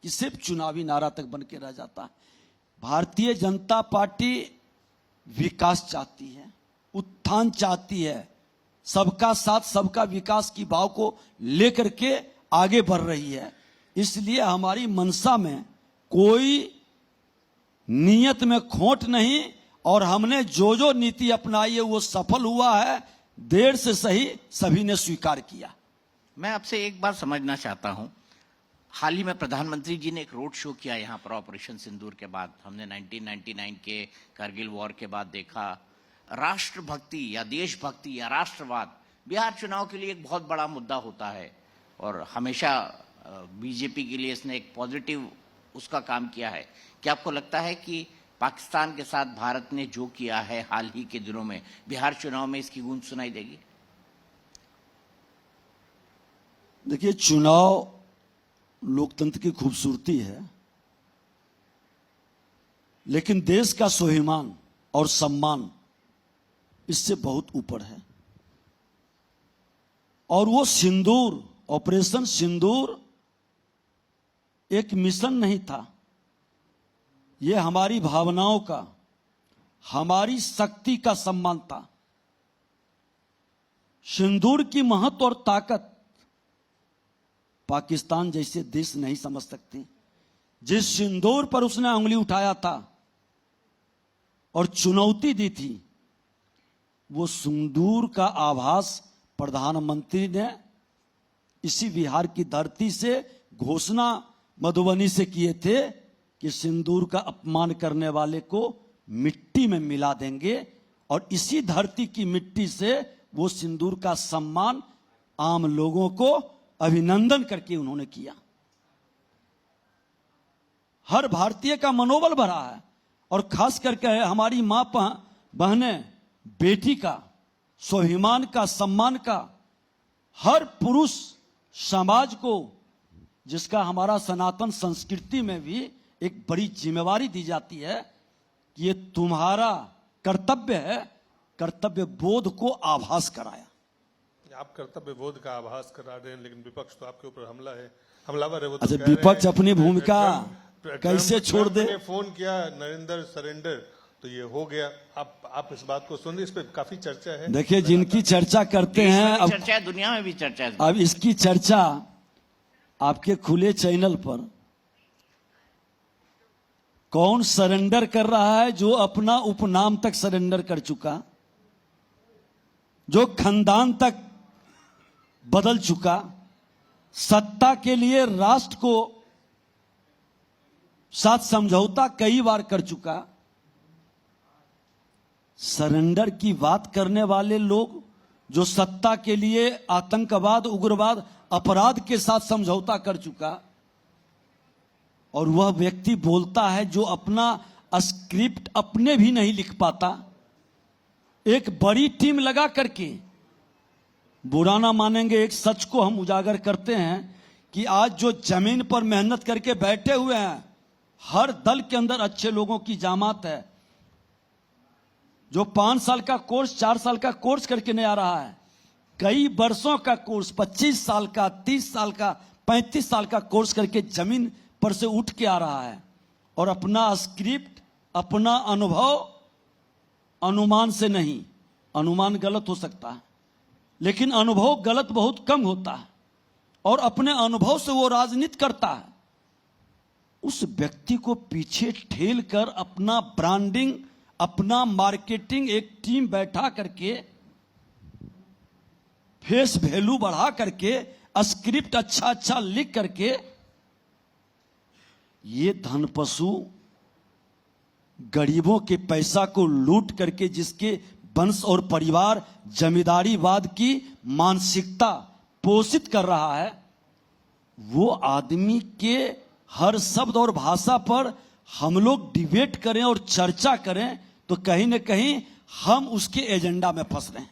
कि सिर्फ चुनावी नारा तक बन के रह जाता है। भारतीय जनता पार्टी विकास चाहती है, उत्थान चाहती है, सबका साथ सबका विकास की भाव को लेकर के आगे बढ़ रही है। इसलिए हमारी मंशा में कोई नियत में खोट नहीं, और हमने जो जो नीति अपनाई है वो सफल हुआ है। देर से सही सभी ने स्वीकार किया। मैं आपसे एक बात समझना चाहता हूं, हाल ही में प्रधानमंत्री जी ने एक रोड शो किया यहाँ पर ऑपरेशन सिंदूर के बाद। हमने 1999 के कारगिल वॉर के बाद देखा, राष्ट्रभक्ति या देशभक्ति या राष्ट्रवाद बिहार चुनाव के लिए एक बहुत बड़ा मुद्दा होता है, और हमेशा बीजेपी के लिए इसने एक पॉजिटिव उसका काम किया है। क्या आपको लगता है कि पाकिस्तान के साथ भारत ने जो किया है हाल ही के दिनों में, बिहार चुनाव में इसकी गूंज सुनाई देगी? देखिए, चुनाव लोकतंत्र की खूबसूरती है, लेकिन देश का स्वाभिमान और सम्मान इससे बहुत ऊपर है। और वो सिंदूर, ऑपरेशन सिंदूर एक मिशन नहीं था, ये हमारी भावनाओं का, हमारी शक्ति का सम्मान था। सिंदूर की महत्व और ताकत पाकिस्तान जैसे देश नहीं समझ सकते। जिस सिंदूर पर उसने उंगली उठाया था और चुनौती दी थी, वो सिंदूर का आभास प्रधानमंत्री ने इसी बिहार की धरती से घोषणा मधुबनी से किए थे कि सिंदूर का अपमान करने वाले को मिट्टी में मिला देंगे, और इसी धरती की मिट्टी से वो सिंदूर का सम्मान आम लोगों को अभिनंदन करके उन्होंने किया। हर भारतीय का मनोबल बढ़ा है, और खास करके हमारी मां बहनें, बेटी का स्वाभिमान का, सम्मान का, हर पुरुष समाज को, जिसका हमारा सनातन संस्कृति में भी एक बड़ी जिम्मेवारी दी जाती है कि ये तुम्हारा कर्तव्य है, कर्तव्य बोध को आभास कराया। आप कर्तव्य बोध का आभास करा रहे हैं, लेकिन विपक्ष तो आपके ऊपर हमलावर है। वो अच्छा, विपक्ष अपनी भूमिका कैसे छोड़ दे? फोन किया नरेंद्र सरेंडर, तो ये हो गया। आप इस बात को सुन, इस पे काफी चर्चा है। देखिए, जिनकी चर्चा करते हैं, अब चर्चा है, दुनिया में भी चर्चा है। अब इसकी चर्चा आपके खुले चैनल पर कौन सरेंडर कर रहा है? जो अपना उपनाम तक सरेंडर कर चुका, जो खानदान तक बदल चुका, सत्ता के लिए राष्ट्र को साथ समझौता कई बार कर चुका। सरेंडर की बात करने वाले लोग जो सत्ता के लिए आतंकवाद, उग्रवाद, अपराध के साथ समझौता कर चुका, और वह व्यक्ति बोलता है जो अपना स्क्रिप्ट अपने भी नहीं लिख पाता, एक बड़ी टीम लगा करके। बुरा ना मानेंगे, एक सच को हम उजागर करते हैं कि आज जो जमीन पर मेहनत करके बैठे हुए हैं, हर दल के अंदर अच्छे लोगों की जामात है। जो 5 साल का कोर्स, 4 साल का कोर्स करके नहीं आ रहा है, कई वर्षों का कोर्स, 25 साल का, 30 साल का, 35 साल का कोर्स करके जमीन पर से उठ के आ रहा है, और अपना स्क्रिप्ट, अपना अनुभव, अनुमान से नहीं, अनुमान गलत हो सकता है लेकिन अनुभव गलत बहुत कम होता है, और अपने अनुभव से वो राजनीति करता है। उस व्यक्ति को पीछे ठेल कर अपना ब्रांडिंग, अपना मार्केटिंग, एक टीम बैठा करके, फेस वैल्यू बढ़ा करके, स्क्रिप्ट अच्छा अच्छा लिख करके, ये धनपशु गरीबों के पैसा को लूट करके, जिसके वंश और परिवार जमींदारीवाद की मानसिकता पोषित कर रहा है, वो आदमी के हर शब्द और भाषा पर हम लोग डिबेट करें और चर्चा करें, तो कहीं न कहीं हम उसके एजेंडा में फंस रहे हैं।